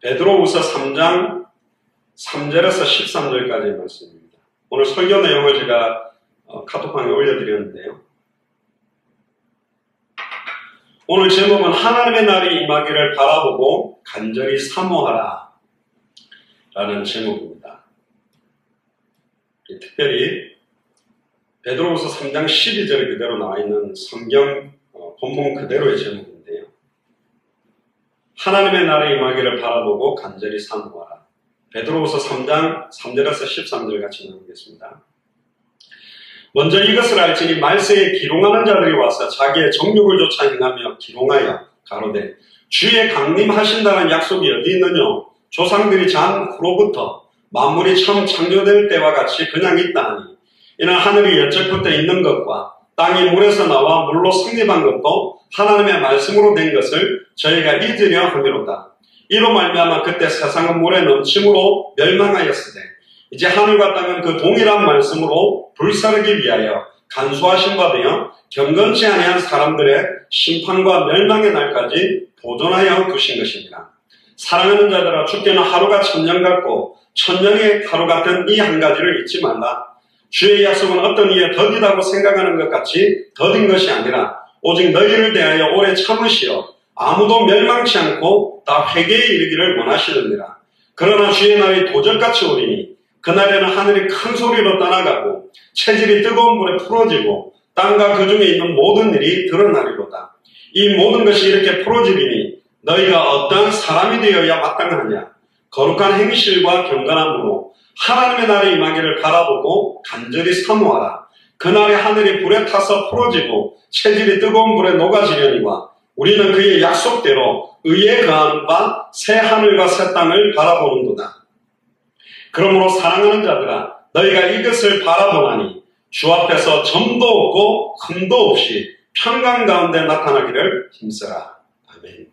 베드로후서 3장 3절에서 13절까지의 말씀입니다. 오늘 설교 내용을 제가 카톡방에 올려드렸는데요. 오늘 제목은 하나님의 날이 임하기를 바라보고 간절히 사모하라 라는 제목입니다. 특별히 베드로후서 3장 12절에 그대로 나와 있는 성경 본문 그대로의 제목인데요. 하나님의 날이 임하기를 바라보고 간절히 사모하라. 베드로후서 3장 3절에서 13절 같이 나누겠습니다. 먼저 이것을 알지니 말세에 기롱하는 자들이 와서 자기의 정욕을 쫓아 행하며 기롱하여 가로되 주의 강림하신다는 약속이 어디 있느냐? 조상들이 잔 후로부터 만물이 처음 창조될 때와 같이 그냥 있다 하니 이는 하늘이 여적부터 있는 것과 땅이 물에서 나와 물로 성립한 것도 하나님의 말씀으로 된 것을 저희가 잊으려 함이로다. 이로 말미암아 그때 세상은 물에 넘침으로 멸망하였으되 이제 하늘과 땅은 그 동일한 말씀으로 불사르기 위하여 간수하신 바 되어 경건치 아니한 사람들의 심판과 멸망의 날까지 보존하여 두신 것입니다. 사랑하는 자들아, 주께는 하루가 천년 같고 천년의 하루 같은 이 한 가지를 잊지 말라. 주의 약속은 어떤 이에 더디다고 생각하는 것 같이 더딘 것이 아니라 오직 너희를 대하여 오래 참으시어 아무도 멸망치 않고 다 회개에 이르기를 원하시느니라. 그러나 주의 날이 도적같이 오리니 그날에는 하늘이 큰 소리로 떠나가고 체질이 뜨거운 물에 풀어지고 땅과 그 중에 있는 모든 일이 드러나리로다. 이 모든 것이 이렇게 풀어지리니 너희가 어떠한 사람이 되어야 마땅하냐? 거룩한 행실과 경건함으로 하나님의 날이 임하기를 바라보고 간절히 사모하라. 그날에 하늘이 불에 타서 풀어지고 체질이 뜨거운 불에 녹아지려니와 우리는 그의 약속대로 의에 거하는 바 새 하늘과 새 땅을 바라보는도다. 그러므로 사랑하는 자들아, 너희가 이것을 바라보나니 주 앞에서 점도 없고 흠도 없이 평강 가운데 나타나기를 힘써라. 아멘.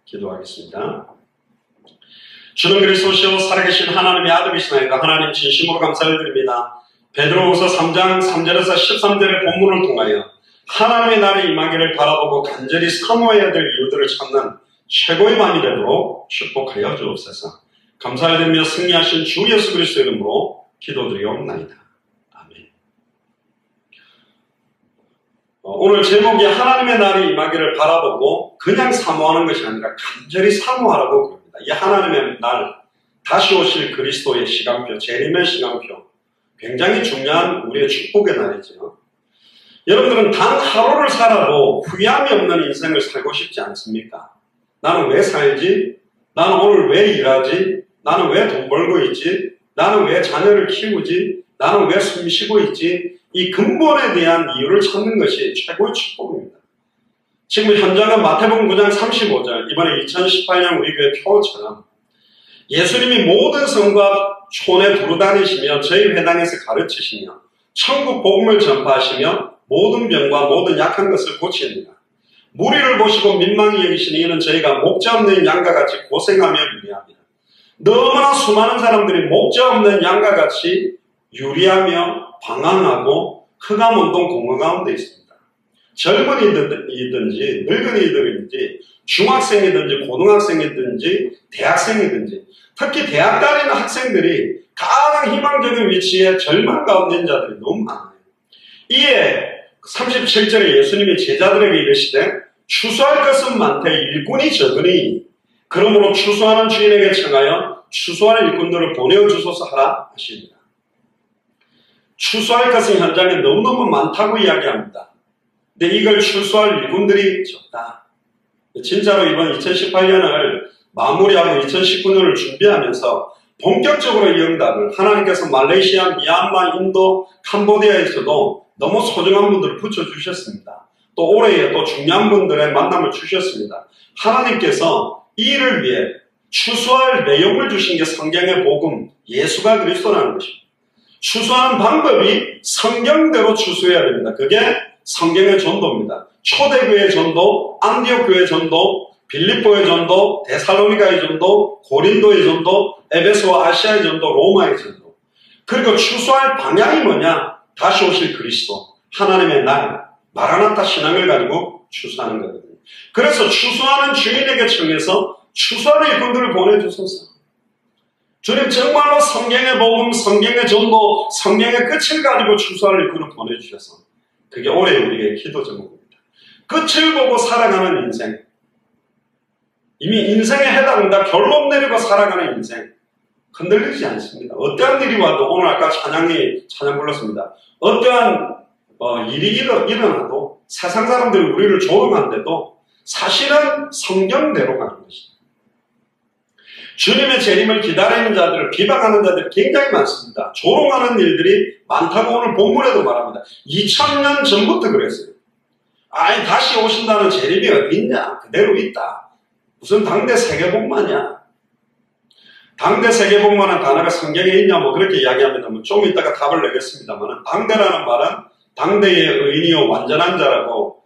기도하겠습니다. 주는 그리스도시요 살아계신 하나님의 아들이시나이다. 하나님 진심으로 감사를 드립니다. 베드로후서 3장 3절에서 13절의 본문을 통하여 하나님의 날이 임하기를 바라보고 간절히 사모해야 될 이유들을 찾는 최고의 밤이 되도록 축복하여 주옵소서. 감사를 드리며 승리하신 주 예수 그리스도의 이름으로 기도드리옵나이다. 아멘. 오늘 제목이 하나님의 날이 임하기를 바라보고 그냥 사모하는 것이 아니라 간절히 사모하라고 그럽니다. 이 하나님의 날, 다시 오실 그리스도의 시간표, 재림의 시간표, 굉장히 중요한 우리의 축복의 날이죠. 여러분들은 단 하루를 살아도 후회함이 없는 인생을 살고 싶지 않습니까? 나는 왜 살지? 나는 오늘 왜 일하지? 나는 왜 돈 벌고 있지? 나는 왜 자녀를 키우지? 나는 왜 숨 쉬고 있지? 이 근본에 대한 이유를 찾는 것이 최고의 축복입니다. 지금 현장은 마태복음 9장 35절, 이번에 2018년 우리 교회 표처럼 예수님이 모든 성과 촌에 두루다니시며 저희 회당에서 가르치시며 천국 복음을 전파하시며 모든 병과 모든 약한 것을 고칩니다. 무리를 보시고 민망히 여기시니 이는 저희가 목자 없는 양과 같이 고생하며 유리합니다. 너무나 수많은 사람들이 목자 없는 양과 같이 유리하며 방황하고 흑암운동 공허 가운데 있습니다. 젊은이든지 늙은이들인지 중학생이든지 고등학생이든지 대학생이든지 특히 대학 다니는 학생들이 가장 희망적인 위치에 절망 가운데 있는 자들이 너무 많아요. 이에 37절에 예수님이 제자들에게 이르시되 추수할 것은 많되 일꾼이 적으니 그러므로 추수하는 주인에게 청하여 추수하는 일꾼들을 보내어주소서 하라 하십니다. 추수할 것은 현장에 너무너무 많다고 이야기합니다. 근데 이걸 추수할 일꾼들이 적다. 진짜로 이번 2018년을 마무리하고 2019년을 준비하면서 본격적으로 이 응답을 하나님께서 말레이시아, 미얀마, 인도, 캄보디아에서도 너무 소중한 분들을 붙여주셨습니다. 또 올해에 또 중요한 분들의 만남을 주셨습니다. 하나님께서 이 일을 위해 추수할 내용을 주신 게 성경의 복음, 예수가 그리스도라는 것입니다. 추수하는 방법이 성경대로 추수해야 됩니다. 그게 성경의 전도입니다. 초대교회 전도, 안디옥 교회 전도, 빌립보의 전도, 데살로니가의 전도, 고린도의 전도, 에베소와 아시아의 전도, 로마의 전도. 그리고 추수할 방향이 뭐냐? 다시 오실 그리스도, 하나님의 날, 마라나타 신앙을 가지고 추수하는 거거든요. 그래서 추수하는 주인에게 청해서 추수하는 일꾼들을 보내주소서. 주님 정말로 성경의 복음, 성경의 전도, 성경의 끝을 가지고 추수하는 일꾼을 보내주셔서 그게 올해 우리의 기도 제목입니다. 끝을 보고 살아가는 인생, 이미 인생에 해당한다 결론 내리고 살아가는 인생, 흔들리지 않습니다. 어떠한 일이 와도, 오늘 아까 찬양 불렀습니다. 어떠한 일이 일어나도 세상 사람들이 우리를 조롱하는데도 사실은 성경대로 가는 것입니다. 주님의 재림을 기다리는 자들을 비방하는 자들이 굉장히 많습니다. 조롱하는 일들이 많다고 오늘 본문에도 말합니다. 2000년 전부터 그랬어요. 아니 다시 오신다는 재림이 어디 있냐? 그대로 있다. 무슨 당대 세계복마냐? 당대 세계복마는 단어가 성경에 있냐? 뭐 그렇게 이야기합니다. 좀 이따가 답을 내겠습니다만, 당대라는 말은 당대의 의인이요 완전한 자라고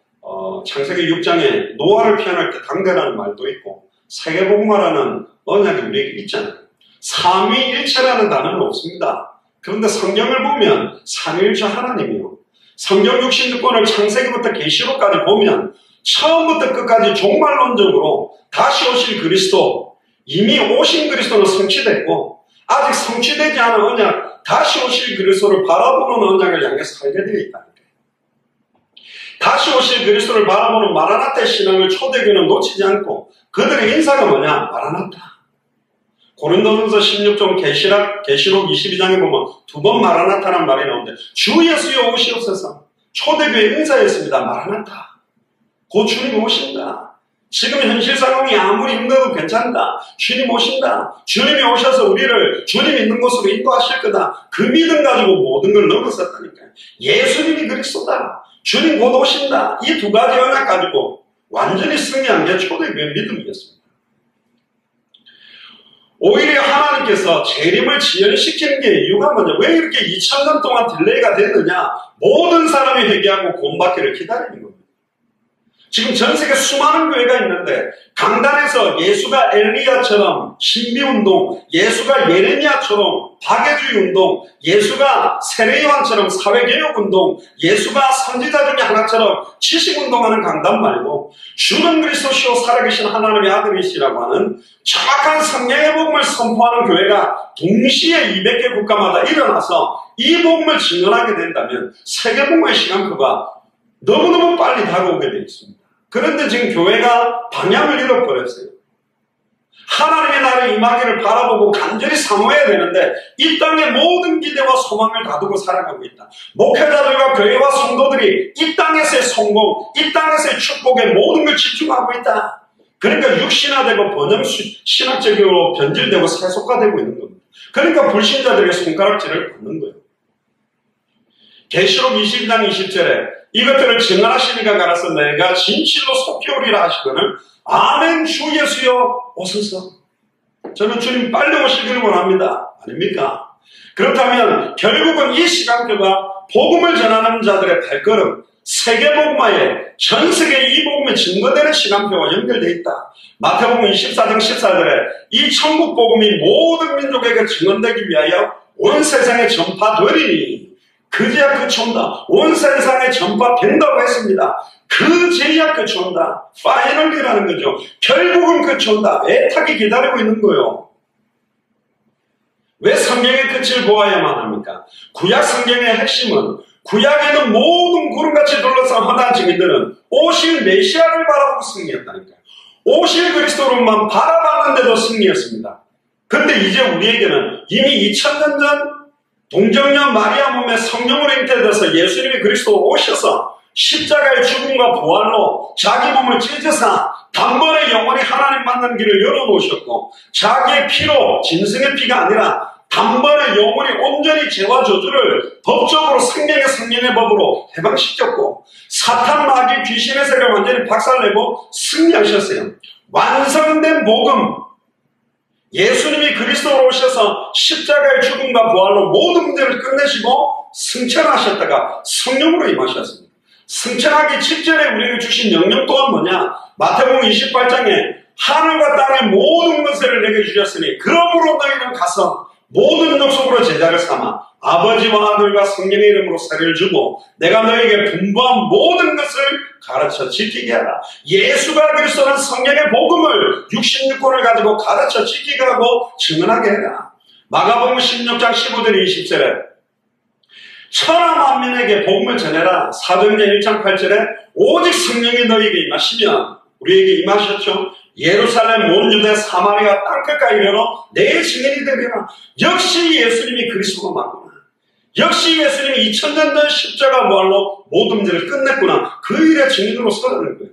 창세기 6장에 노아를 표현할 때 당대라는 말도 있고, 세계복마라는 언약이 우리에게 있잖아요. 삼위일체라는 단어는 없습니다. 그런데 성경을 보면 삼위일체 하나님이요, 성경 66권을 창세기부터 계시록까지 보면 처음부터 끝까지 종말론적으로 다시 오실 그리스도, 이미 오신 그리스도는 성취됐고 아직 성취되지 않은 언약, 다시 오실 그리스도를 바라보는 언약을 향해서 살게 되어 있다는 거예요. 다시 오실 그리스도를 바라보는 마라나타의 신앙을 초대교회는 놓치지 않고, 그들의 인사가 뭐냐? 마라나타. 고린도전서 16장 계시록 22장에 보면 두 번 마라나타라는 말이 나오는데, 주 예수여 오시옵소서. 초대교회 인사였습니다. 마라나타. 곧 주님 오신다. 지금 현실 상황이 아무리 힘들어도 괜찮다. 주님 오신다. 주님이 오셔서 우리를 주님 있는 곳으로 인도하실 거다. 그 믿음 가지고 모든 걸 넘었었다니까요. 예수님이 그리스도다. 주님 곧 오신다. 이 두 가지 언약 가지고 완전히 승리한 게 초대교회 믿음이었습니다. 오히려 하나님께서 재림을 지연시키는 게 이유가 뭐냐? 왜 이렇게 2000년 동안 딜레이가 됐느냐? 모든 사람이 회개하고 구원받기를 기다리는 겁니다. 지금 전 세계 수많은 교회가 있는데, 강단에서 예수가 엘리야처럼 신비운동, 예수가 예레미야처럼 박해주의 운동, 예수가 세례요한처럼 사회개혁운동, 예수가 선지자 중에 하나처럼 지식운동하는 강단 말고, 주는 그리스도시요 살아계신 하나님의 아들이시라고 하는 정확한 성경의 복음을 선포하는 교회가 동시에 200개 국가마다 일어나서 이 복음을 증언하게 된다면 세계복음의 시간표가 너무너무 빨리 다가오게 되어 있습니다. 그런데 지금 교회가 방향을 잃어버렸어요. 하나님의 나라의 임하기를 바라보고 간절히 사모해야 되는데, 이 땅의 모든 기대와 소망을 다두고 살아가고 있다. 목회자들과 교회와 성도들이 이 땅에서의 성공, 이 땅에서의 축복에 모든 걸 집중하고 있다. 그러니까 육신화되고 번영신학적으로 변질되고 세속화되고 있는 겁니다. 그러니까 불신자들에게 손가락질을 받는 거예요. 계시록 22장 20절에 이것들을 증언하시니까 가라서 내가 진실로 속히 오리라 하시거늘 아멘 주 예수여 오소서. 저는 주님 빨리 오시기를 원합니다. 아닙니까? 그렇다면 결국은 이 시간표가 복음을 전하는 자들의 발걸음, 세계복음화에 전 세계 이 복음에 증거되는 시간표와 연결되어 있다. 마태복음 24장 14절에 이 천국 복음이 모든 민족에게 증언되기 위하여 온 세상에 전파되리니 그제야 끝이 온다. 온 세상에 전파된다고 했습니다. 그제야 끝이 온다. 파이널이라는 거죠. 결국은 끝이 온다. 애타게 기다리고 있는 거예요. 왜 성경의 끝을 보아야만 합니까? 구약 성경의 핵심은, 구약에는 모든 구름같이 둘러싼 허다한 증인들은 오실 메시아를 바라보고 승리했다니까요. 오실 그리스도로만 바라봤는데도 승리했습니다. 근데 이제 우리에게는 이미 2000년 전 동정녀 마리아 몸에 성령으로 잉태돼서 예수님이 그리스도 오셔서 십자가의 죽음과 부활로 자기 몸을 찢어서 단번에 영원히 하나님 만나는 길을 열어놓으셨고, 자기의 피로, 짐승의 피가 아니라 단번에 영원히 온전히 죄와 저주를 법적으로 성령의 법으로 해방시켰고, 사탄 마귀 귀신의 세를 완전히 박살내고 승리하셨어요. 완성된 복음, 예수님이 그리스도로 오셔서 십자가의 죽음과 부활로 모든 문제를 끝내시고 승천하셨다가 성령으로 임하셨습니다. 승천하기 직전에 우리에게 주신 명령 또한 뭐냐? 마태복음 28장에 하늘과 땅의 모든 것을 내게 주셨으니 그러므로 너희는 가서 모든 족속으로 제자를 삼아 아버지와 아들과 성령의 이름으로 세례를 주고 내가 너희에게 분부한 모든 것을 가르쳐 지키게 하라. 예수가 그리스도는 성경의 복음을 66권을 가지고 가르쳐 지키게 하고 증언하게 해라. 마가복음 16장 15절 20절에 천하 만민에게 복음을 전해라. 사도행전 1장 8절에 오직 성령이 너희에게 임하시면, 우리에게 임하셨죠. 예루살렘, 온 유대, 사마리아 땅끝까지 이르러 내 증인이 되리라. 역시 예수님이 그리스도가 맞구나. 역시 예수님이 2000년 전 십자가 부활로 모든 문제를 끝냈구나. 그 일의 증인으로 서라는 거예요.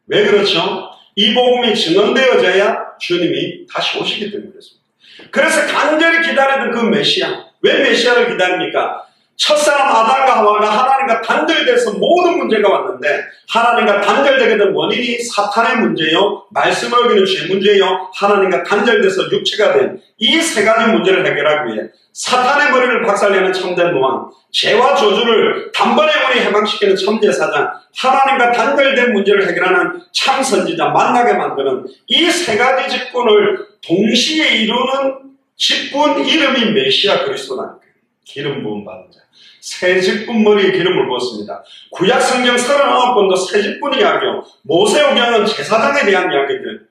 왜 그렇죠? 이 복음이 증언되어져야 주님이 다시 오시기 때문에 그렇습니다. 그래서 간절히 기다리던 그 메시아, 왜 메시아를 기다립니까? 첫사람 아담과 하와가 하나님과 단절돼서 모든 문제가 왔는데, 하나님과 단절되게 된 원인이 사탄의 문제요, 말씀을 어기는 죄 문제요, 하나님과 단절돼서 육체가 된 이 세 가지 문제를 해결하기 위해 사탄의 머리를 박살내는 참된 노왕, 죄와 저주를 단번에 우리 해방시키는 참제사장, 하나님과 단절된 문제를 해결하는 참 선지자, 만나게 만드는 이 세 가지 직분을 동시에 이루는 직분 이름이 메시아 그리스도라는 거예요. 기름 부음 받은 자. 새 직분 머리에 기름을 부었습니다. 구약 성경 39권도 새 직분 이야기요. 모세오경은 제사장에 대한 이야기들,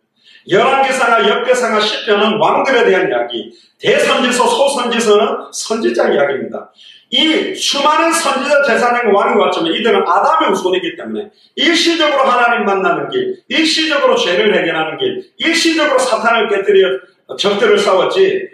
열왕기상하, 역대상하, 시편은 왕들에 대한 이야기, 대선지서, 소선지서는 선지자 이야기입니다. 이 수많은 선지자, 제사장과 왕이 왔지만 이들은 아담의 후손이기 때문에 일시적으로 하나님 만나는 길, 일시적으로 죄를 해결하는 길, 일시적으로 사탄을 깨뜨려 적들을 싸웠지,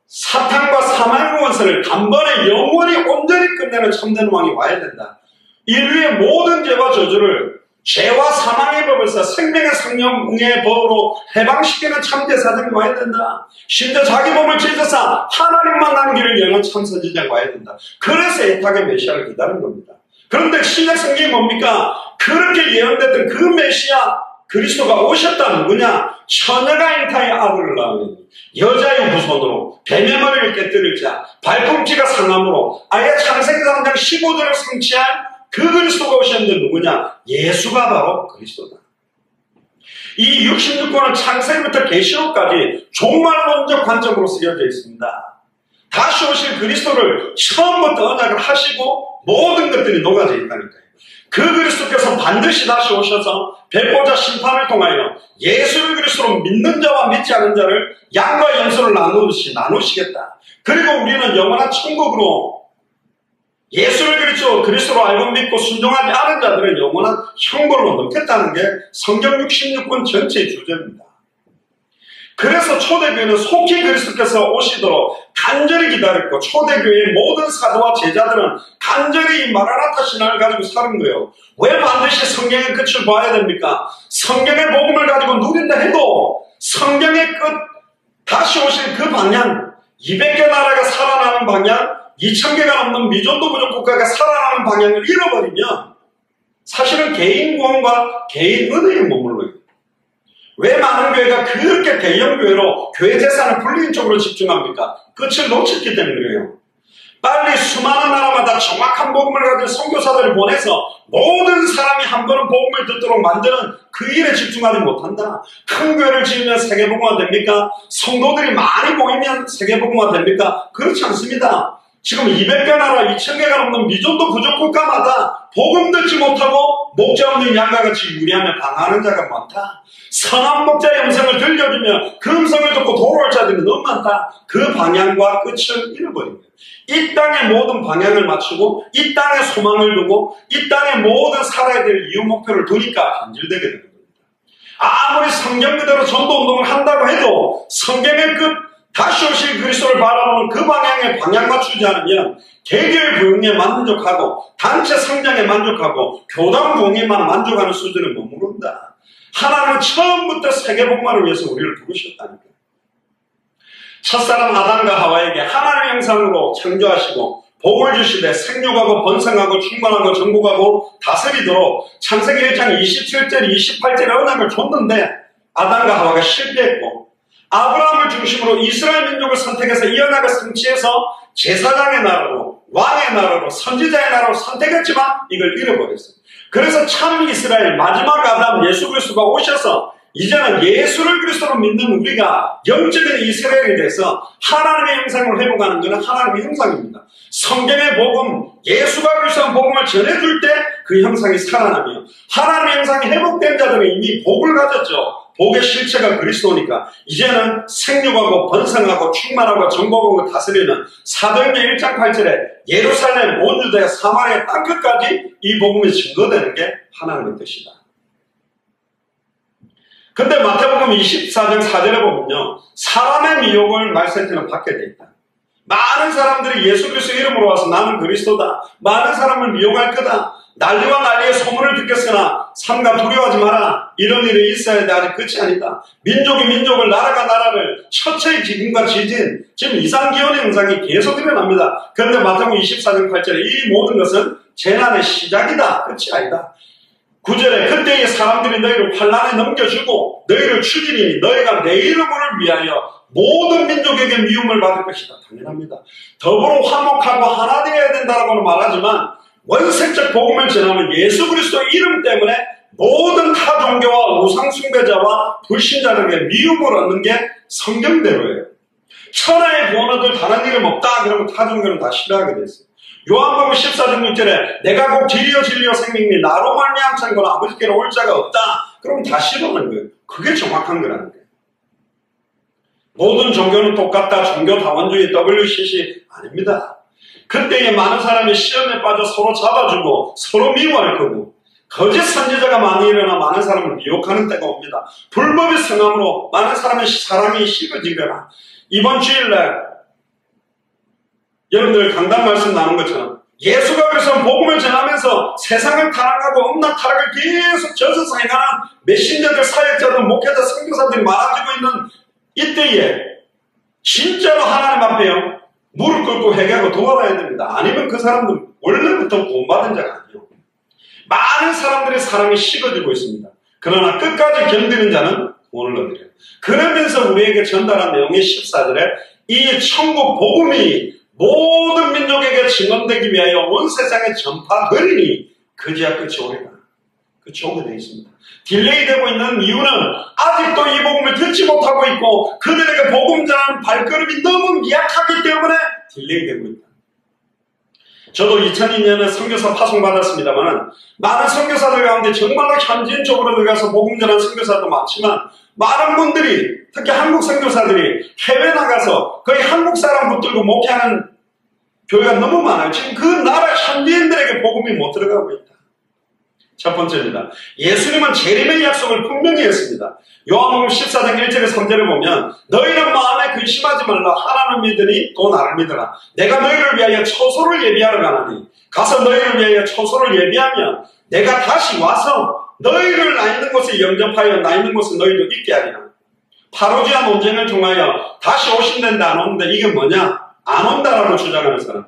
사탄과 사망의 원수를 단번에 영원히 온전히 끝내는 참된 왕이 와야 된다. 인류의 모든 죄와 저주를 죄와 사망의 법에서 생명의 성령의 법으로 해방시키는 참제사장이 와야 된다. 심지어 자기 몸을 찢어서 하나님 만나는 길을 여는 참선지자가 와야 된다. 그래서 애타게 메시아를 기다린 겁니다. 그런데 신약 성경이 뭡니까? 그렇게 예언됐던 그 메시아 그리스도가 오셨다. 누구냐? 처녀가 잉타의 아들을 낳으니 여자의 후손으로 뱀의 머리를 깨뜨릴 자, 발꿈치가 상함으로 아예 창세기 3장 15절을 성취한 그 그리스도가 오셨는데 누구냐? 예수가 바로 그리스도다. 이 66권은 창세기부터 계시록까지 종말론적 관점으로 쓰여져 있습니다. 다시 오실 그리스도를 처음부터 언약을 하시고 모든 것들이 녹아져 있다니까요. 그 그리스도께서 반드시 다시 오셔서 백보자 심판을 통하여 예수를 그리스도로 믿는 자와 믿지 않은 자를 양과 염소를 나누듯이 나누시겠다. 그리고 우리는 영원한 천국으로, 예수를 그리스도로 알고 믿고 순종하지 않은 자들은 영원한 형벌로 넣겠다는 게 성경 66권 전체의 주제입니다. 그래서 초대교회는 속히 그리스도께서 오시도록 간절히 기다렸고, 초대교회의 모든 사도와 제자들은 간절히 이 마라나타 신앙을 가지고 사는 거예요. 왜 반드시 성경의 끝을 봐야 됩니까? 성경의 복음을 가지고 누린다 해도 성경의 끝, 다시 오실 그 방향, 200개 나라가 살아나는 방향, 2000개가 넘는 미존도 부족 국가가 살아나는 방향을 잃어버리면 사실은 개인 구원과 개인 은혜에 머물러요. 왜 많은 교회가 그렇게 대형 교회로 교회 재산을 불리는 쪽으로 집중합니까? 끝을 놓쳤기 때문이에요. 빨리 수많은 나라마다 정확한 복음을 가진 선교사들을 보내서 모든 사람이 한 번은 복음을 듣도록 만드는 그 일에 집중하지 못한다. 큰 교회를 지으면 세계복음화 됩니까? 성도들이 많이 모이면 세계복음화 됩니까? 그렇지 않습니다. 지금 200개 나라, 2000개가 넘는 미존도 부족 국가마다 복음 듣지 못하고 목자 없는 양과 같이 유리하며 방황하는 자가 많다. 선한 목자의 음성을 들려주며 그 음성을 듣고 돌아올 자들이 너무 많다. 그 방향과 끝을 잃어버립니다. 이 땅의 모든 방향을 맞추고 이 땅에 소망을 두고 이 땅에 모든 살아야 될 이유 목표를 두니까 변질되게 되는 겁니다. 아무리 성경 그대로 전도운동을 한다고 해도 성경의 끝, 다시 오실 그리스도를 바라보는 그 방향에 방향 맞추지 않으면 개개의 부흥에 만족하고 단체 성장에 만족하고 교단 부흥에만 만족하는 수준에 머무른다. 하나님은 처음부터 세계복음화를 위해서 우리를 부르셨다니까요. 첫사람 아담과 하와에게 하나님의 형상으로 창조하시고 복을 주시되 생육하고 번성하고 충만하고 정복하고 다스리도록 창세기 1장 27절 28절의 언약을 줬는데 아담과 하와가 실패했고, 아브라함을 중심으로 이스라엘 민족을 선택해서 이 언약을 성취해서 제사장의 나라로, 왕의 나라로, 선지자의 나라로 선택했지만 이걸 잃어버렸어요. 그래서 참 이스라엘 마지막 아담 예수 그리스도가 오셔서 이제는 예수를 그리스도로 믿는 우리가 영적인 이스라엘에 대해서 하나님의 형상을 회복하는 것은 하나님의 형상입니다. 성경의 복음, 예수가 그리스도의 복음을 전해줄 때 그 형상이 살아나며 하나님의 형상이 회복된 자들은 이미 복을 가졌죠. 복의 실체가 그리스도니까 이제는 생육하고 번성하고 충만하고 정복하고 다스리는 사도행전 1장 8절에 예루살렘, 온 유대야, 사마리아 땅끝까지 이 복음이 증거되는 게 하나님의 뜻이다. 근데 마태복음 24장 4절에 보면요, 사람의 미혹을 말세때는 받게 돼 있다. 많은 사람들이 예수 그리스도 이름으로 와서 나는 그리스도다, 많은 사람을 미혹할 거다, 난리와 난리의 소문을 듣겠으나 삼가 두려워하지 마라, 이런 일이 있어야 돼, 아직 끝이 아니다. 민족이 민족을, 나라가 나라를, 처처의 기근과 지진, 지금 이상기온의 현상이 계속 일어납니다. 그런데 마태복음 24장 8절에 이 모든 것은 재난의 시작이다, 끝이 아니다. 9절에 그때의 사람들이 너희를 환난에 넘겨주고 너희를 죽이니 너희가 내 이름을 위하여 모든 민족에게 미움을 받을 것이다. 당연합니다. 더불어 화목하고 하나 되어야 된다고는 말하지만 원색적 복음을 전하면 예수 그리스도 이름 때문에 모든 타 종교와 우상 숭배자와 불신자들에게 미움을 얻는 게 성경대로예요. 천하의 구원 얻을 다른 이름 없다 그러면 타 종교는 다 싫어하게 됐어요. 요한복음 14장 6절에 내가 곧 길이요 진리요 생명이니 나로 말미암는 건 아버지께로 올 자가 없다. 그럼 다 싫어하는 거예요. 그게 정확한 거라는 거예요. 모든 종교는 똑같다. 종교다원주의 WCC 아닙니다. 그때에 많은 사람이 시험에 빠져 서로 잡아주고 서로 미워할 거고 거짓 선지자가 많이 일어나 많은 사람을 미혹하는 때가 옵니다. 불법의 성함으로 많은 사람이 식어지거나 이번 주일날 여러분들 강단 말씀 나눈 것처럼 예수가 그래서 복음을 전하면서 세상을 타락하고 엄난 타락을 계속 져서 행하는 메신저들, 사역자들, 목회자, 선교사들이 많아지고 있는 이때에 진짜로 하나님 앞에요 무릎 꿇고 회개하고 도와야 됩니다. 아니면 그 사람들 원래부터 구원받은 자가 아니에요. 많은 사람들의 사랑이 식어지고 있습니다. 그러나 끝까지 견디는 자는 구원을 얻으려요. 그러면서 우리에게 전달한 내용이 14절에 이 천국 복음이 모든 민족에게 증언되기 위하여 온 세상에 전파되리니 그제야 끝이 오리라. 끝이 오게 되어 있습니다. 딜레이 되고 있는 이유는 아직도 이 복음을 듣지 못하고 있고 그들에게 복음 전하는 발걸음이 너무 미약하기 때문에 딜레이 되고 있다. 저도 2002년에 선교사 파송받았습니다만 많은 선교사들 가운데 정말로 현지인 쪽으로 들어가서 복음 전하는 선교사도 많지만 많은 분들이 특히 한국 선교사들이 해외 나가서 거의 한국 사람 붙들고 목회하는 교회가 너무 많아요. 지금 그 나라 현지인들에게 복음이 못 들어가고 있다. 첫 번째입니다. 예수님은 재림의 약속을 분명히 했습니다. 요한복음 14장 1절에 3절을 보면 너희는 마음에 근심하지 말라. 하나님을 믿으니 또 나를 믿어라. 내가 너희를 위하여 처소를 예비하러 가나니 가서 너희를 위하여 처소를 예비하면 내가 다시 와서 너희를 나 있는 곳에 영접하여 나 있는 곳에 너희도 있게 하리라. 파루지아 논쟁을 통하여 다시 오신다는데 안 오는데 이게 뭐냐? 안 온다라고 주장하는 사람,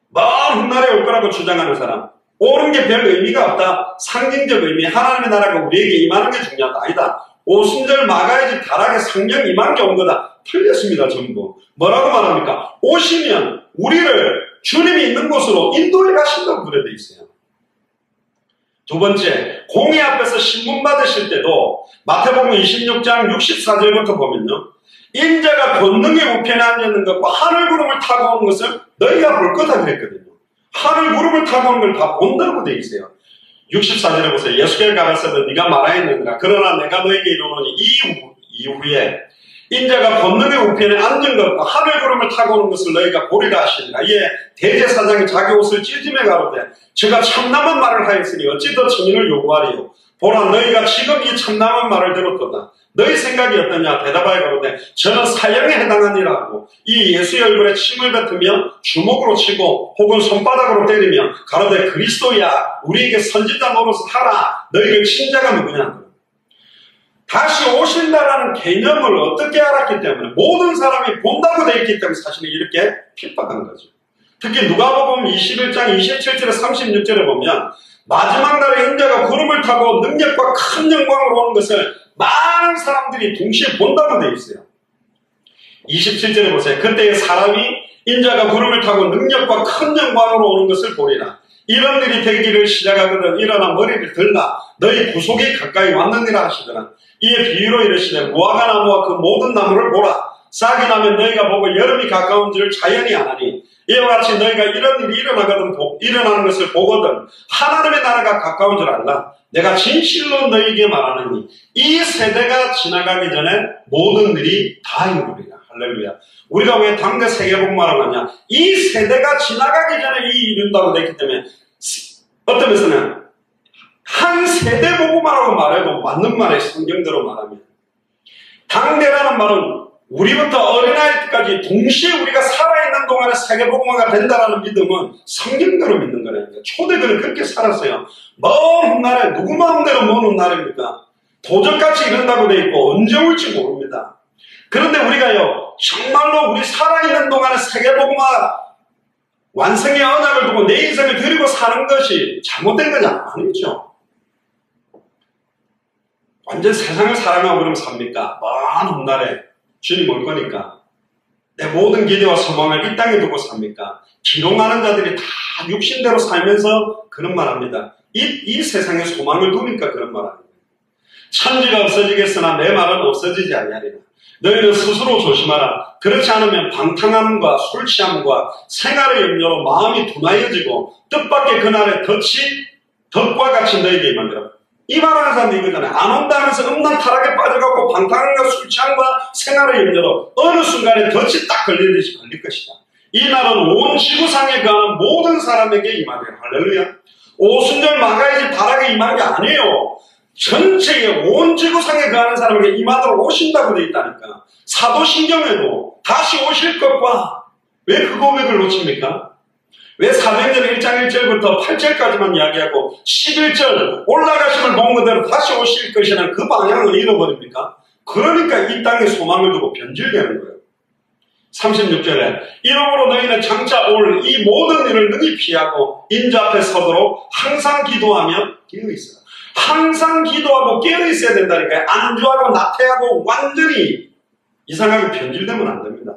먼 훗날에 올 거라고 주장하는 사람, 오는 게 별 의미가 없다. 상징적 의미, 하나님의 나라가 우리에게 임하는 게 중요하다. 아니다. 오순절 마가의 집 다락에 성령 임하는 게 온 거다. 틀렸습니다. 전부. 뭐라고 말합니까? 오시면 우리를 주님이 있는 곳으로 인도해 가신다고 그래 돼 있어요. 두 번째, 공의 앞에서 신문 받으실 때도 마태복음 26장 64절부터 보면요, 인자가 권능의 우편에 앉아있는 것과 하늘 구름을 타고 온 것을 너희가 볼 거다 그랬거든요. 하늘 구름을 타고 온 걸 다 본다고 돼 있어요. 64절에 보세요. 예수께서 가라사대 네가 말하였느니라. 그러나 내가 너에게 이르노니 이후에 인자가 권능의 우편에 앉은 것과 하늘 구름을 타고 오는 것을 너희가 보리라 하시니라. 이에 대제사장이 자기 옷을 찢으며 가로되 제가 참남한 말을 하였으니 어찌 더 증인을 요구하리요. 보라 너희가 지금 이 참남한 말을 들었도다. 너희 생각이 어떠냐? 대답하여 가로되 저는 사형에 해당하니라 하고 이 예수의 얼굴에 침을 뱉으며 주먹으로 치고 혹은 손바닥으로 때리며 가로되 그리스도야 우리에게 선지자 노릇을 하라. 너희를 친 자가 누구냐? 다시 오신다라는 개념을 어떻게 알았기 때문에 모든 사람이 본다고 되어 있기 때문에 사실은 이렇게 핍박한 거죠. 특히 누가복음 21장 27절에 36절에 보면 마지막 날에 인자가 구름을 타고 능력과 큰 영광으로 오는 것을 많은 사람들이 동시에 본다고 되어 있어요. 27절에 보세요. 그때의 사람이 인자가 구름을 타고 능력과 큰 영광으로 오는 것을 보리라. 이런 일이 되기를 시작하거든 일어나 머리를 들라. 너희 구속이 가까이 왔느니라 하시더라. 이에 비유로 이르시되 무화과 나무와 그 모든 나무를 보라. 싹이 나면 너희가 보고 여름이 가까운 줄 자연히 아나니 이와 같이 너희가 이런 일이 일어나는 것을 보거든 하나님의 나라가 가까운 줄 알라. 내가 진실로 너희에게 말하느니 이 세대가 지나가기 전에 모든 일이 다 이루리라. 할렐루야. 우리가 왜 당대 세계복음화라고 하냐? 이 세대가 지나가기 전에 이 일이 이룬다고 되기 때문에 어떤 면에서는 한 세대 복음화라고 말해도 맞는 말이에요. 성경대로 말하면. 당대라는 말은 우리부터 어린아이 때까지 동시에 우리가 살아있는 동안에 세계복음화가 된다는 믿음은 성경대로 믿는 거라니까. 초대들은 그렇게 살았어요. 먼 훗날에 누구 마음대로 먼 훗날입니까? 도적같이 이른다고 돼 있고 언제 올지 모릅니다. 그런데 우리가요 정말로 우리 살아있는 동안에 세계복음화 완성의 언약을 두고 내 인생을 드리고 사는 것이 잘못된 거냐? 아니죠. 완전 세상을 사랑하고 그러면 삽니까? 먼 훗날에 주님 올 거니까 내 모든 기대와 소망을 이 땅에 두고 삽니까? 기롱하는 자들이 다 육신대로 살면서 그런 말 합니다. 이 세상에 소망을 두니까 그런 말 합니다. 천지가 없어지겠으나 내 말은 없어지지 아니하리라. 너희는 스스로 조심하라. 그렇지 않으면 방탕함과 술 취함과 생활의 염려로 마음이 둔하여지고 뜻밖의 그날의 덫과 같이 너희에게 임하리라. 이 말하는 사람이 이거잖아요. 안 온다 하면서 음란 타락에 빠져갖고 방탕함과 술 취함과 생활의 염려로 어느 순간에 덫이 딱 걸리듯이 걸릴 것이다. 이 날은 온 지구상에 가는 모든 사람에게 임하리라. 할렐루야. 오순절 마가의 집 다락에 임한 게 아니에요. 전체에 온 지구상에 가는 사람에게 임하도록 오신다고 되어 있다니까. 사도신경에도 다시 오실 것과 왜 그 고백을 놓칩니까? 왜 사도행전 1장 1절부터 8절까지만 이야기하고 11절 올라가심을 본 그대로 다시 오실 것이라는 그 방향을 잃어버립니까? 그러니까 이 땅에 소망을 두고 변질되는 거예요. 36절에 이러므로 너희는 장차 올 이 모든 일을 능히 피하고 인자 앞에 서도록 항상 기도하며 깨어있어라. 항상 기도하고 깨어있어야 된다니까요. 안주하고 나태하고 완전히 이상하게 변질되면 안 됩니다.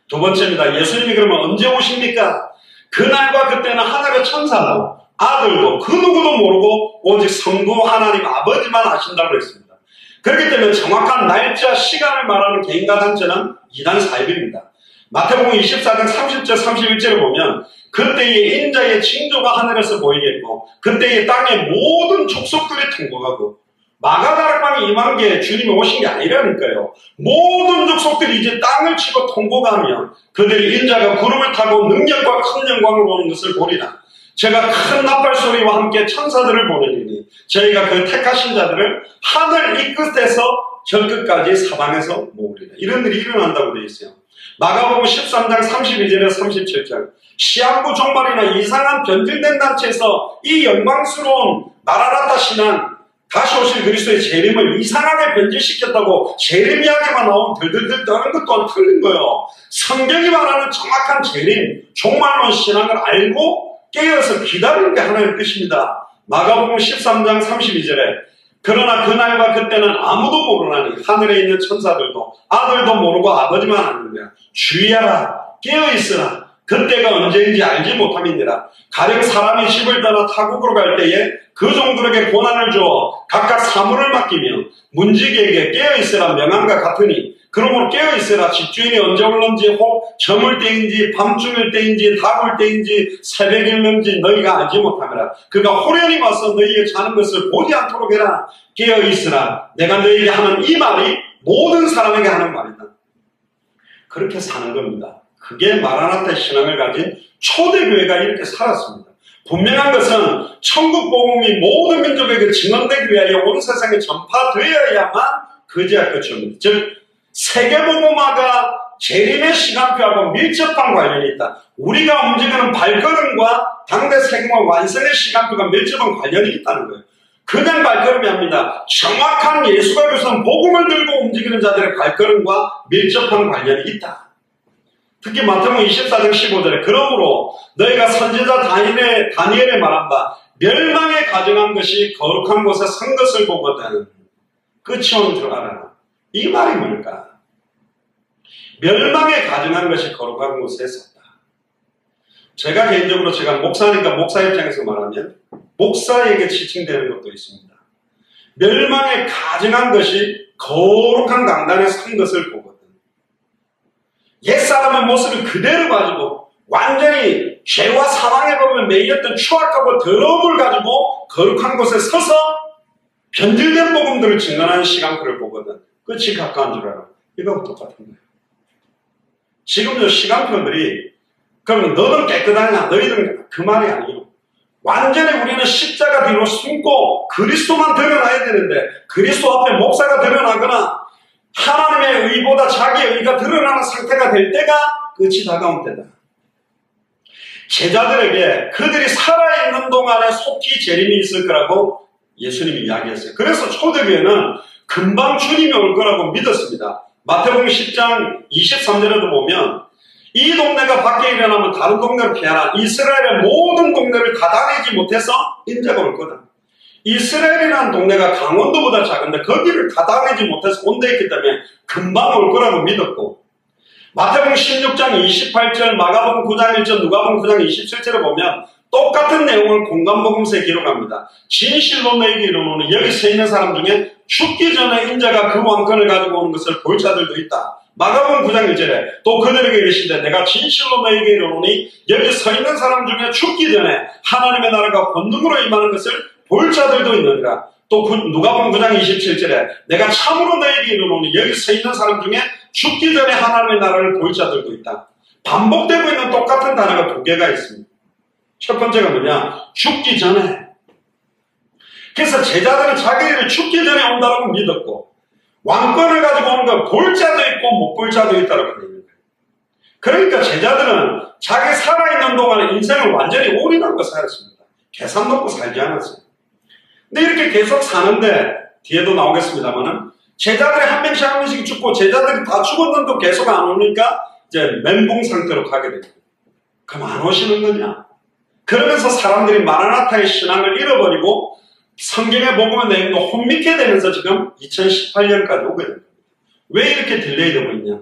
두 번째입니다. 예수님이 그러면 언제 오십니까? 그날과 그때는 하늘의 천사도 아들도 그 누구도 모르고 오직 성부 하나님 아버지만 아신다고 했습니다. 그렇기 때문에 정확한 날짜 시간을 말하는 개인과 단체는 이단 사입입니다. 마태복음 24장 30절 31절을 보면 그때의 인자의 징조가 하늘에서 보이겠고 그때의 땅의 모든 족속들이 통곡하고 마가다락방이 임한 게 주님이 오신 게 아니라니까요. 모든 족속들이 이제 땅을 치고 통곡하며 그들이 인자가 구름을 타고 능력과 큰 영광을 보는 것을 보리라. 제가 큰 나팔 소리와 함께 천사들을 보내리니 저희가 그 택하신 자들을 하늘 이 끝에서 저 끝까지 사방에서 모으리라. 이런 일이 일어난다고 되어 있어요. 마가복음 13장 32절에서 37절 시한부 종말이나 이상한 변질된 단체에서 이 영광스러운 마라나타 신앙 다시 오실 그리스도의 재림을 이상하게 변질시켰다고 재림 이야기만 나오면 들들들 떠는 것 또한 틀린 거예요. 성경이 말하는 정확한 재림, 종말론 신앙을 알고 깨어서 기다리는 게 하나의 뜻입니다. 마가복음 13장 32절에 그러나 그날과 그때는 아무도 모르나니 하늘에 있는 천사들도 아들도 모르고 아버지만 아느냐. 주의하라, 깨어있으라. 그때가 언제인지 알지 못함이니라. 가령 사람이 집을 떠나 타국으로 갈 때에 그 종들에게 고난을 주어 각각 사물을 맡기며 문지기에게 깨어있으라 명함과 같으니 그러므로 깨어있으라. 집주인이 언제 올는지 혹 저물 때인지 밤중일 때인지 다굴 때인지 새벽일는지 너희가 알지 못하느라. 그가 호련히 와서 너희에게 자는 것을 보지 않도록 해라. 깨어있으라. 내가 너희에게 하는 이 말이 모든 사람에게 하는 말이다. 그렇게 사는 겁니다. 그게 마라나타 신앙을 가진 초대교회가 이렇게 살았습니다. 분명한 것은 천국 복음이 모든 민족에게 증언되기 위하여 온 세상에 전파되어야만 그제야 끝이 옵니다. 즉 세계복음화가 재림의 시간표하고 밀접한 관련이 있다. 우리가 움직이는 발걸음과 당대 세계복음 완성의 시간표가 밀접한 관련이 있다는 거예요. 그냥 발걸음이 아닙니다. 정확한 예수가 교선 복음을 들고 움직이는 자들의 발걸음과 밀접한 관련이 있다. 특히 마태복음 24장 15절에 그러므로 너희가 선지자 다니엘에 말한 바 멸망에 가정한 것이 거룩한 곳에 선 것을 보거든 끝이 오는 줄 알아라. 이 말이 뭘까? 멸망에 가정한 것이 거룩한 곳에 섰다. 제가 개인적으로 제가 목사니까 목사 입장에서 말하면 목사에게 지칭되는 것도 있습니다. 멸망에 가증한 것이 거룩한 강단에 선 것을 보거든. 옛사람의 모습을 그대로 가지고 완전히 죄와 사망의 법에 매였던 추악하고 더러움을 가지고 거룩한 곳에 서서 변질된 복음들을 증언하는 시간표를 보거든. 끝이 가까운 줄 알아. 이거하고 똑같은 거예요. 지금 저 시간표들이 그러면 너는 깨끗하냐 너희들은 그 말이 아니에요. 완전히 우리는 십자가 뒤로 숨고 그리스도만 드러나야 되는데 그리스도 앞에 목사가 드러나거나 하나님의 의보다 자기의 의가 드러나는 상태가 될 때가 끝이 다가온 때다. 제자들에게 그들이 살아있는 동안에 속히 재림이 있을 거라고 예수님이 이야기했어요. 그래서 초대교회는 금방 주님이 올 거라고 믿었습니다. 마태복음 10장 23절에도 보면 이 동네가 밖에 일어나면 다른 동네로 피하라. 이스라엘의 모든 동네를 다 다니지 못해서 인자가 올 거다. 이스라엘이라는 동네가 강원도보다 작은데 거기를 다 다니지 못해서 온데 있기 때문에 금방 올 거라고 믿었고 마태복음 16장 28절, 마가복음 9장 1절, 누가복음 9장 27절을 보면 똑같은 내용을 공관복음서에 기록합니다. 진실로 너희에게 이르노니 여기 서 있는 사람 중에 죽기 전에 인자가 그 왕권을 가지고 오는 것을 볼 자들도 있다. 마가복음 9장 1절에 또 그들에게 이르시되 내가 진실로 너희에게 이르노니 여기 서 있는 사람 중에 죽기 전에 하나님의 나라가 권능으로 임하는 것을 볼 자들도 있느니라. 또 누가복음 9장 27절에 내가 참으로 너희에게 이르노니 여기 서 있는 사람 중에 죽기 전에 하나님의 나라를 볼 자들도 있다. 반복되고 있는 똑같은 단어가 두 개가 있습니다. 첫 번째가 뭐냐? 죽기 전에. 그래서 제자들은 자기들이 죽기 전에 온다고 믿었고 왕권을 가지고 오는 건 볼 자도 있고 못 볼 자도 있다고 되는 거예요. 그러니까 제자들은 자기 살아있는 동안에 인생을 완전히 올인하고 살았습니다. 계산 놓고 살지 않았어요. 근데 이렇게 계속 사는데 뒤에도 나오겠습니다만은 제자들이 한 명씩 한 명씩 죽고 제자들이 다 죽었는데도 계속 안 오니까 이제 멘붕 상태로 가게 됩니다. 그럼 안 오시는 거냐? 그러면서 사람들이 마라나타의 신앙을 잃어버리고 성경의 복음의 내용도 혼미케 되면서 지금 2018년까지 오게 됩니다. 왜 이렇게 딜레이되고 있냐?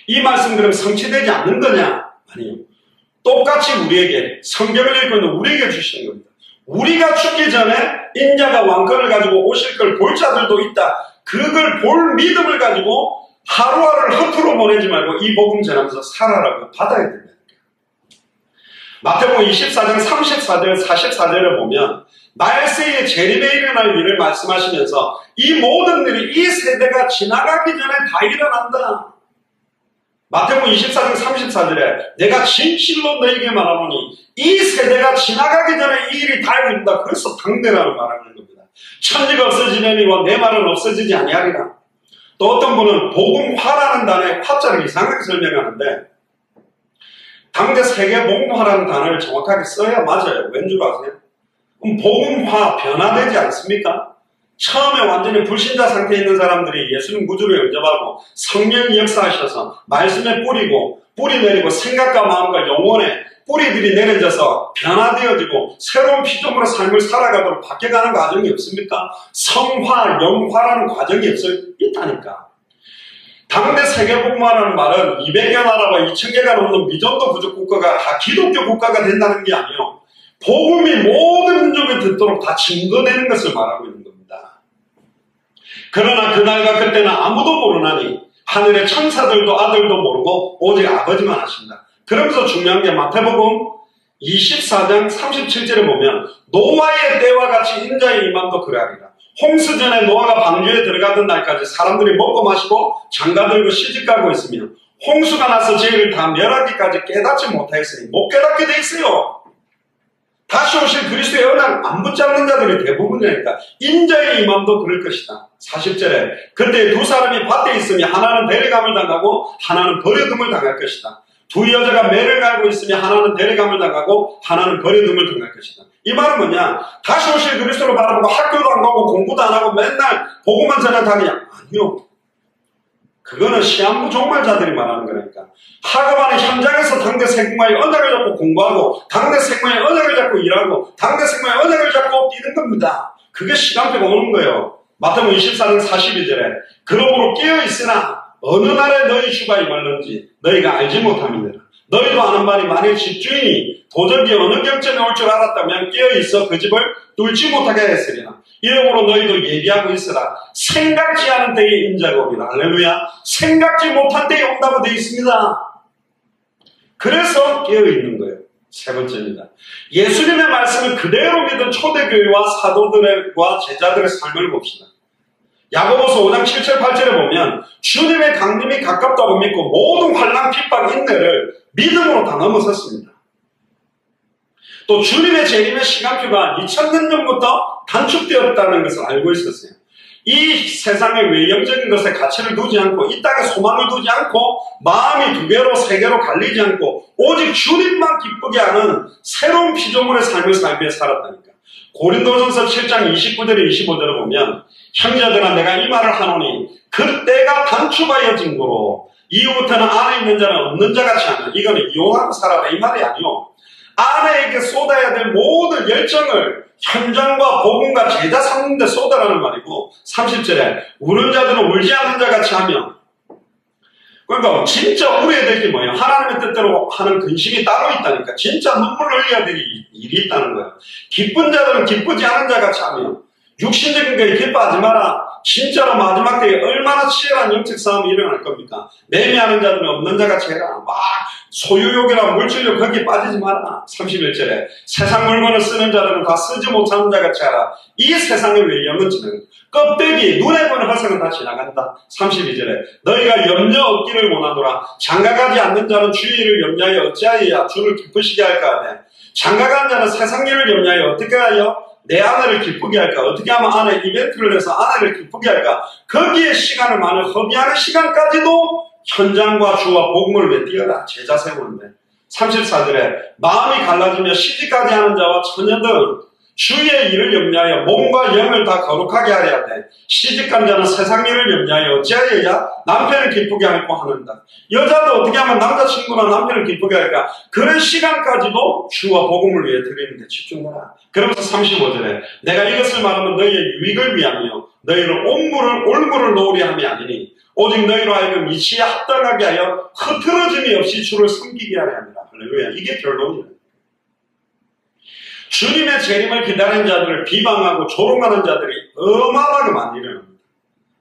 이 말씀 그럼 성취되지 않는 거냐? 아니요. 똑같이 우리에게 성경을 읽고 있는 우리에게 주시는 겁니다. 우리가 죽기 전에 인자가 왕권을 가지고 오실 걸 볼 자들도 있다. 그걸 볼 믿음을 가지고 하루하루를 허투루 보내지 말고 이 복음 전하면서 살아라고 받아야 됩니다. 마태복음 24장 34절 44절을 보면 말세에 재림에 일어날 일을 말씀하시면서 이 모든 일이 이 세대가 지나가기 전에 다 일어난다. 마태복음 24장 34절에 내가 진실로 너에게 말하노니 이 세대가 지나가기 전에 이 일이 다 이룬다. 그래서 당대라는 말하는 겁니다. 천지가 없어지려니와 내 말은 없어지지 아니하리라. 또 어떤 분은 복음화라는 단어의 화자를 이상하게 설명하는데 당대 세계복음화라는 단어를 정확하게 써야 맞아요. 왠 줄 아세요? 그럼 복음화 변화되지 않습니까? 처음에 완전히 불신자 상태에 있는 사람들이 예수님 구주로 영접하고 성령이 역사하셔서 말씀에 뿌리 내리고 생각과 마음과 영혼에 뿌리들이 내려져서 변화되어지고 새로운 피조물의 삶을 살아가도록 바뀌어가는 과정이 없습니까? 성화, 영화라는 과정이 있다니까. 당대 세계복음화라는 말은 200여 나라와 2000개가 넘는 미전도 부족 국가가 다 기독교 국가가 된다는 게 아니에요. 복음이 모든 민족에 듣도록 다 증거되는 것을 말하고 있는 겁니다. 그러나 그날과 그때는 아무도 모르나니 하늘의 천사들도 아들도 모르고 오직 아버지만 아십니다. 그러면서 중요한 게 마태복음 24장 37절에 보면 노아의 때와 같이 인자의 임함도 그러하리라. 홍수 전에 노아가 방주에 들어가던 날까지 사람들이 먹고 마시고 장가들고 시집가고 있으며 홍수가 나서 저희를 다 멸하기까지 깨닫지 못하였으니 못 깨닫게 돼 있어요. 다시 오실 그리스도의 언약 안 붙잡는 자들이 대부분이니까 인자의 임함도 그럴 것이다. 40절에 그때 두 사람이 밭에 있으며 하나는 데려감을 당하고 하나는 버려둠을 당할 것이다. 두 여자가 매를 갈고 있으며 하나는 데려감을 당하고 하나는 버려둠을 당할 것이다. 이 말은 뭐냐? 다시 오실 그리스도를 바라보고 학교도 안 가고 공부도 안 하고 맨날 복음만 전하다니냐? 아니요. 그거는 시한부 종말자들이 말하는 거니까. 학업하는 현장에서 당대 세공화의 언약을 잡고 공부하고 당대 세공화의 언약을 잡고 일하고 당대 세공화의 언약을 잡고 뛰는 겁니다. 그게 시간표가 오는 거예요. 마태복음 24장 42절에 그러므로 깨어있으나 어느 날에 너희 주가 임하는지 너희가 알지 못함이니라. 너희도 아는 바니 만일 집주인이 도적이 어느 경점에 올 줄 알았다면 깨어있어 그 집을 뚫지 못하게 했으리라. 이러므로 너희도 예비하고 있으라. 생각지 않은 때에 인자가 오리라. 할렐루야. 생각지 못한 때에 온다고 되어 있습니다. 그래서 깨어있는 거예요. 세 번째입니다. 예수님의 말씀을 그대로 믿은 초대교회와 사도들과 제자들의 삶을 봅시다. 야고보서 5장 7절 8절에 보면 주님의 강림이 가깝다고 믿고 모든 환난 핍박 인내를 믿음으로 다 넘어섰습니다. 또 주님의 재림의 시간표가 2000년 전부터 단축되었다는 것을 알고 있었어요. 이 세상의 외형적인 것에 가치를 두지 않고 이 땅에 소망을 두지 않고 마음이 두 개로 세 개로 갈리지 않고 오직 주님만 기쁘게 하는 새로운 피조물의 삶을 살기 위해 살았다니까. 고린도전서 7장 29절에 25절을 보면 형제들아 내가 이 말을 하노니 그때가 단축하여진 거로 이후부터는 안에 있는 자는 없는 자같이 하는, 이거는 이용하고 살아라 이 말이 아니요. 아내에게 쏟아야 될 모든 열정을 현장과 복음과 제자 삼는 데 쏟아라는 말이고, 30절에 우는 자들은 울지 않는 자같이 하며, 그러니까 진짜 울어야 될 게 뭐예요? 하나님의 뜻대로 하는 근심이 따로 있다니까. 진짜 눈물을 흘려야 될 일이 있다는 거예요. 기쁜 자들은 기쁘지 않은 자같이 하며, 육신적인 거에 기뻐하지 마라. 진짜로 마지막 때에 얼마나 치열한 영적 싸움이 일어날 겁니까? 매매하는 자들은 없는 자같이 해라. 막 소유욕이나 물질욕 거기에 빠지지 마라. 31절에 세상 물건을 쓰는 자들은 다 쓰지 못하는 자같이 하라. 이 세상의 외형은 지나간다. 껍데기, 눈에 보는 화상은 다 지나간다. 32절에 너희가 염려 얻기를 원하노라. 장가가지 않는 자는 주의 일을 염려하여 어찌하여야 주를 기쁘시게 할까 하되, 장가간 자는 세상 일을 염려하여 어떻게 하여 내 아내를 기쁘게 할까? 어떻게 하면 아내 이벤트를 해서 아내를 기쁘게 할까? 거기에 시간을 많이 허비하는 시간까지도 현장과 주와 복음을 위해 뛰어라. 제자 세우는데. 34절에 마음이 갈라지며 시집가지 하는 자와 처녀들 주의 일을 염려하여 몸과 영을 다 거룩하게 하려 하되, 시집간 자는 세상 일을 염려하여 어찌하여야 남편을 기쁘게 할까 하는다. 여자도 어떻게 하면 남자친구나 남편을 기쁘게 할까? 그런 시간까지도 주와 복음을 위해 드리는 데 집중하라. 그러면서 35절에 내가 이것을 말하면 너희의 유익을 위하며 너희를 올무를 놓으리 함이 아니니 오직 너희로 하여금 이치에 합당하게 하여 흐트러짐이 없이 주를 섬기게 하려 합니다. 할렐루야. 이게 결론이에요. 주님의 재림을 기다리는 자들을 비방하고 조롱하는 자들이 어마어마하게 많이 일어납니다.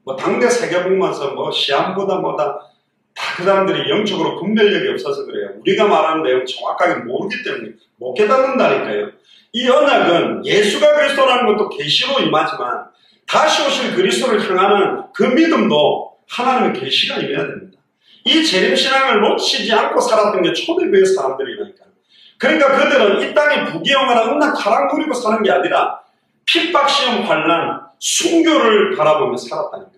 뭐 당대 세계복음에서 시암보다 다 그 사람들이 영적으로 분별력이 없어서 그래요. 우리가 말하는 내용 정확하게 모르기 때문에 못 깨닫는다니까요. 이 언약은 예수가 그리스도라는 것도 계시로 임하지만 다시 오실 그리스도를 향하는 그 믿음도 하나님의 계시가 임해야 됩니다. 이 재림신앙을 놓치지 않고 살았던 게 초대교회 사람들이니까요. 그러니까 그들은 이 땅에 부귀영화나 음란타락 누리고 사는 게 아니라 핍박시험, 환난, 순교를 바라보며 살았다는 거예요.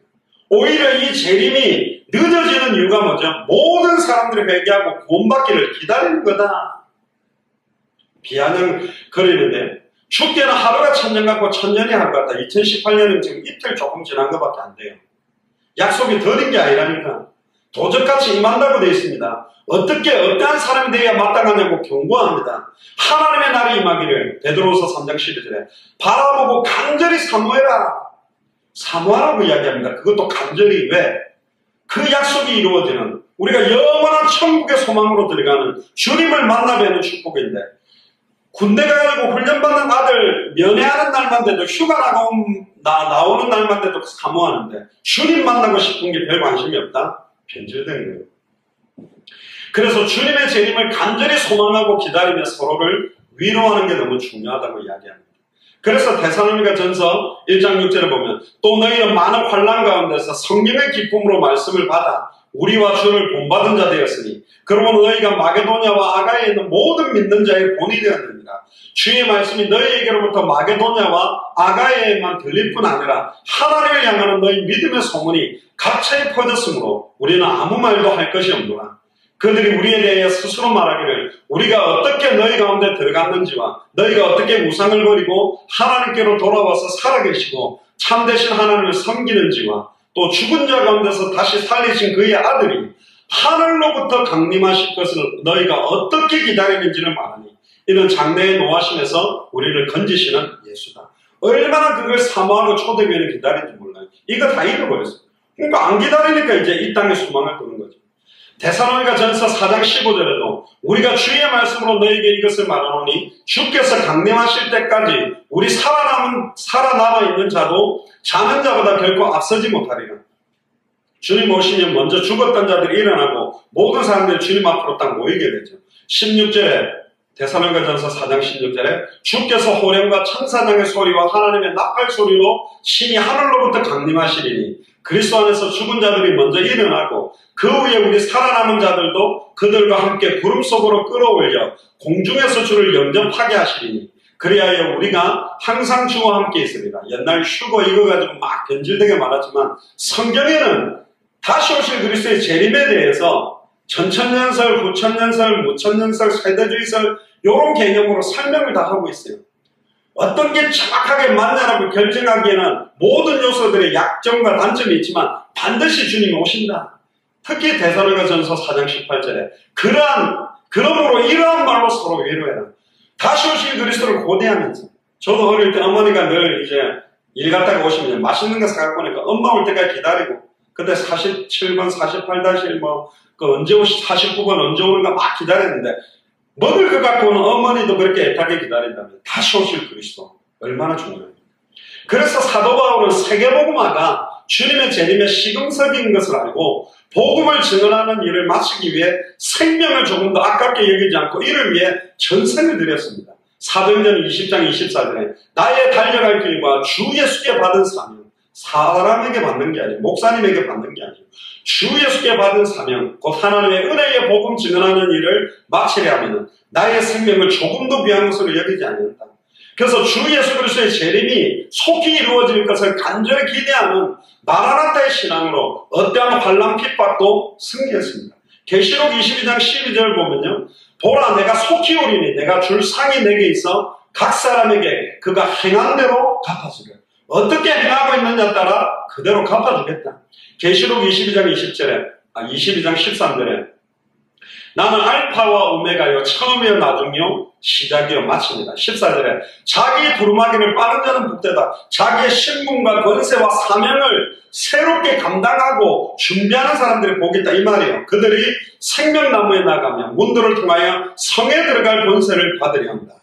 오히려 이 재림이 늦어지는 이유가 뭐죠? 모든 사람들이 회개하고 구원받기를 기다리는 거다. 비아냥거리는데 죽게는 하루가 천년 같고 천년이 하루 같다. 2018년은 지금 이틀 조금 지난 것밖에 안 돼요. 약속이 더딘 게 아니라니까. 도적같이 임한다고 되어 있습니다. 어떻게 어떠한 사람이 되어야 마땅하냐고 경고합니다. 하나님의 날이 임하기를 베드로후서 3장 12절에 바라보고 간절히 사모해라. 사모하라고 이야기합니다. 그것도 간절히. 왜? 그 약속이 이루어지는, 우리가 영원한 천국의 소망으로 들어가는 주님을 만나 뵈는 축복인데, 군대 가가지고 훈련받는 아들 면회하는 날만 돼도, 휴가 나오는 날만 돼도 사모하는데 주님 만나고 싶은 게 별 관심이 없다? 변질된 거예요. 그래서 주님의 재림을 간절히 소망하고 기다리며 서로를 위로하는 게 너무 중요하다고 이야기합니다. 그래서 데살로니가 전서 1장 6절에 보면 또 너희는 많은 환난 가운데서 성령의 기쁨으로 말씀을 받아 우리와 주를 본받은 자 되었으니 그러므로 너희가 마게도냐와 아가야에 있는 모든 믿는 자의 본이 되었느니라. 주의 말씀이 너희에게로부터 마게도냐와 아가야에만 들릴 뿐 아니라 하나님을 향하는 너희 믿음의 소문이 각처에 퍼졌으므로 우리는 아무 말도 할 것이 없노라. 그들이 우리에 대해 스스로 말하기를 우리가 어떻게 너희 가운데 들어갔는지와 너희가 어떻게 우상을 버리고 하나님께로 돌아와서 살아계시고 참되신 하나님을 섬기는지와 또 죽은 자 가운데서 다시 살리신 그의 아들이 하늘로부터 강림하실 것을 너희가 어떻게 기다리는지를 말하니 이는 장래의 노하심에서 우리를 건지시는 예수다. 얼마나 그걸 사모하고 초대교회를 기다리는지 몰라요. 이거 다 잃어버렸어요. 그러니까 안 기다리니까 이제 이 땅에 소망을 두는 거죠. 데살로니가전서 4장 15절에도 우리가 주의 말씀으로 너에게 이것을 말하노니 주께서 강림하실 때까지 우리 살아남아 있는 자도 자는 자보다 결코 앞서지 못하리라. 주님 오시면 먼저 죽었던 자들이 일어나고 모든 사람들이 주님 앞으로 딱 모이게 되죠. 16절에 데살로니가전서 4장 16절에 주께서 호령과 천사장의 소리와 하나님의 나팔 소리로 신이 하늘로부터 강림하시리니 그리스도 안에서 죽은 자들이 먼저 일어나고 그 후에 우리 살아남은 자들도 그들과 함께 구름 속으로 끌어올려 공중에서 주를 영접하게 하시리니 그리하여 우리가 항상 주와 함께 있으리라. 옛날 휴거 이거 가지고 막 변질되게 말하지만 성경에는 다시 오실 그리스도의 재림에 대해서 전천년설, 후천년설, 무천년설, 세대주의설 이런 개념으로 설명을 다 하고 있어요. 어떤 게 정확하게 맞냐라고 결정하기에는 모든 요소들의 약점과 단점이 있지만 반드시 주님이 오신다. 특히 데살로니가전서 4장 18절에 그러므로 이러한 말로 서로 위로해라. 다시 오실 그리스도를 고대하면서 저도 어릴 때 어머니가 늘 이제 일 갔다가 오시면 맛있는 거 사갖고 오니까 엄마 올 때까지 기다리고 그때 47번, 48-1 언제 49번 언제 오는가 막 기다렸는데 먹을 것 갖고 오는 어머니도 그렇게 애타게 기다린다면 다시 오실 그리스도 얼마나 중요합니까? 그래서 사도 바울은 세계복음화가 주님의 재림의 시금석인 것을 알고 복음을 증언하는 일을 마치기 위해 생명을 조금 더 아깝게 여기지 않고 이를 위해 전생을 드렸습니다. 사도행전 20장 24절에 나의 달려갈 길과 주 예수께 받은 사명, 사람에게 받는 게 아니고 목사님에게 받는 게 아니고 주 예수께 받은 사명, 곧 하나님의 은혜의 복음 증언하는 일을 마치려 하면 나의 생명을 조금도 귀한 것으로 여기지 않는다. 그래서 주 예수 그리스도의 재림이 속히 이루어질 것을 간절히 기대하는 마라나타의 신앙으로 어떠한 환난 핍박도 승리했습니다. 계시록 22장 12절 보면요. 보라 내가 속히 오리니 내가 줄 상이 내게 있어 각 사람에게 그가 행한 대로 갚아주려. 어떻게 행하고 있느냐에 따라 그대로 갚아주겠다. 계시록 22장 22장 13절에 나는 알파와 오메가요 처음이요 나중이요 시작이요 마칩니다. 14절에 자기 두루마기를 빠른 자는 복되다. 자기의 신분과 권세와 사명을 새롭게 감당하고 준비하는 사람들이 복이 있다 이 말이에요. 그들이 생명나무에 나가며 문들을 통하여 성에 들어갈 권세를 받으려 합니다.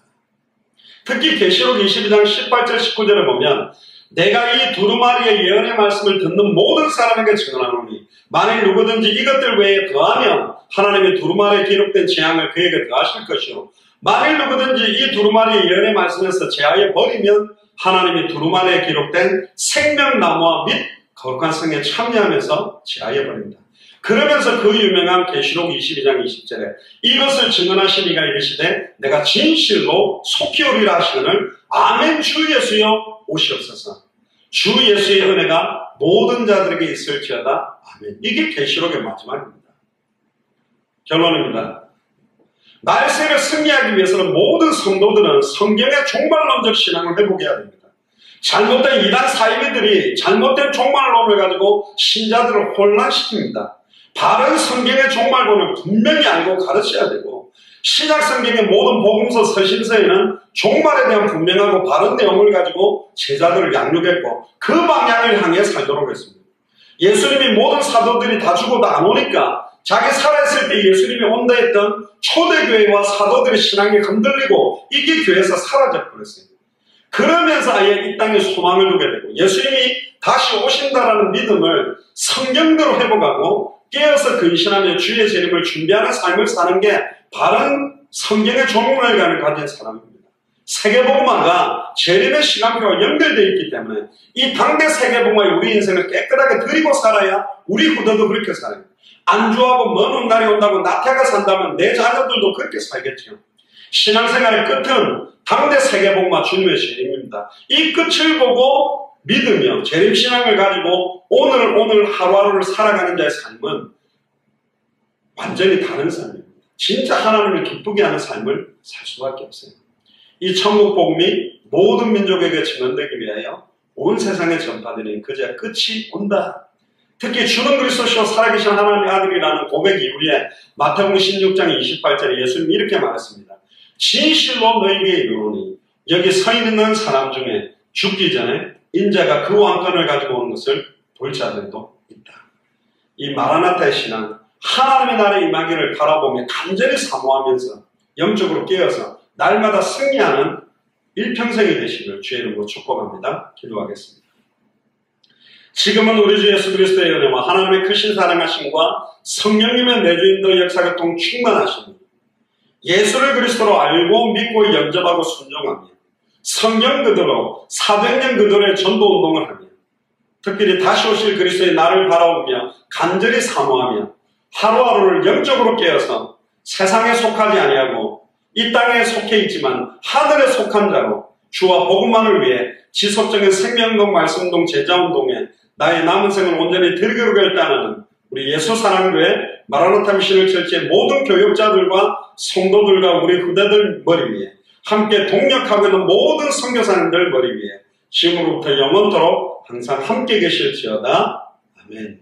특히 계시록 22장 18절 19절에 보면 내가 이 두루마리의 예언의 말씀을 듣는 모든 사람에게 증언하노니 만일 누구든지 이것들 외에 더하면 하나님의 두루마리에 기록된 재앙을 그에게 더하실 것이요 만일 누구든지 이 두루마리의 예언의 말씀에서 제하여 버리면 하나님이 두루마리에 기록된 생명나무와 및 거룩한 성에 참여하면서 제하여 버립니다. 그러면서 그 유명한 계시록 22장 20절에 이것을 증언하신 이가 이르시되 내가 진실로 속히 오리라 하시거늘 아멘 주 예수여 오시옵소서. 주 예수의 은혜가 모든 자들에게 있을지어다. 아멘. 이게 계시록의 마지막입니다. 결론입니다. 말세를 승리하기 위해서는 모든 성도들은 성경의 종말론적 신앙을 회복해야 됩니다. 잘못된 이단 사이비들이 잘못된 종말론을 가지고 신자들을 혼란시킵니다. 바른 성경의 종말론을 분명히 알고 가르쳐야 되고 신약 성경의 모든 복음서 서신서에는 종말에 대한 분명하고 바른 내용을 가지고 제자들을 양육했고 그 방향을 향해 살도록 했습니다. 예수님이 모든 사도들이 다 죽어도 안 오니까 자기 살아있을 때 예수님이 온다 했던 초대교회와 사도들의 신앙이 흔들리고 이게 교회에서 사라져버렸어요. 그러면서 아예 이 땅에 소망을 두게 되고 예수님이 다시 오신다라는 믿음을 성경대로 회복하고 깨어서 근신하며 주의 재림을 준비하는 삶을 사는 게 바른 성경의 종말관을 가진 사람입니다. 세계복음화가 재림의 시간표와 연결되어 있기 때문에 이 당대 세계복음화의 우리 인생을 깨끗하게 드리고 살아야 우리 후대도 그렇게 살아요. 안주하고 먼 훗날이 온다고 나태하게 산다면 내 자녀들도 그렇게 살겠죠. 신앙생활의 끝은 당대 세계복음화 주님의 재림입니다. 이 끝을 보고 믿으며 재림신앙을 가지고 오늘 하루하루를 살아가는 자의 삶은 완전히 다른 삶입니다. 진짜 하나님을 기쁘게 하는 삶을 살 수밖에 없어요. 이 천국 복음이 모든 민족에게 증언되기 위하여 온 세상에 전파되는 그제 끝이 온다. 특히 주는 그리스도시요 살아계신 하나님의 아들이라는 고백 이후에 마태복음 16장 28절에 예수님이 이렇게 말했습니다. 진실로 너희에게 이르노니 여기 서 있는 사람 중에 죽기 전에 인자가 그 왕권을 가지고 오는 것을 볼 자들도 있다. 이 마라나타의 신앙, 하나님의 나라의 임하기를 바라보며 간절히 사모하면서 영적으로 깨어서 날마다 승리하는 일평생이 되시길 주의 이름으로 축복합니다. 기도하겠습니다. 지금은 우리 주 예수 그리스도의 은혜와 하나님의 크신 사랑하심과 성령님의 내주인도 역사교통 충만하심이 예수를 그리스도로 알고 믿고 영접하고 순종하며 성경 그대로 사도행전 그대로의 전도운동을 하며 특별히 다시 오실 그리스도의 날을 바라보며 간절히 사모하며 하루하루를 영적으로 깨어서 세상에 속하지 아니하고 이 땅에 속해 있지만 하늘에 속한 자로 주와 복음만을 위해 지속적인 생명동 말씀동 제자운동에 나의 남은 생을 온전히 들기로 결단하는 우리 예수 사랑교회 마라나타 미션을 철치의 모든 교역자들과 성도들과 우리 후대들 머리 위에 함께 동력하고 있는 모든 선교사님들 머리 위에 지금으로부터 영원토록 항상 함께 계실지어다. 아멘.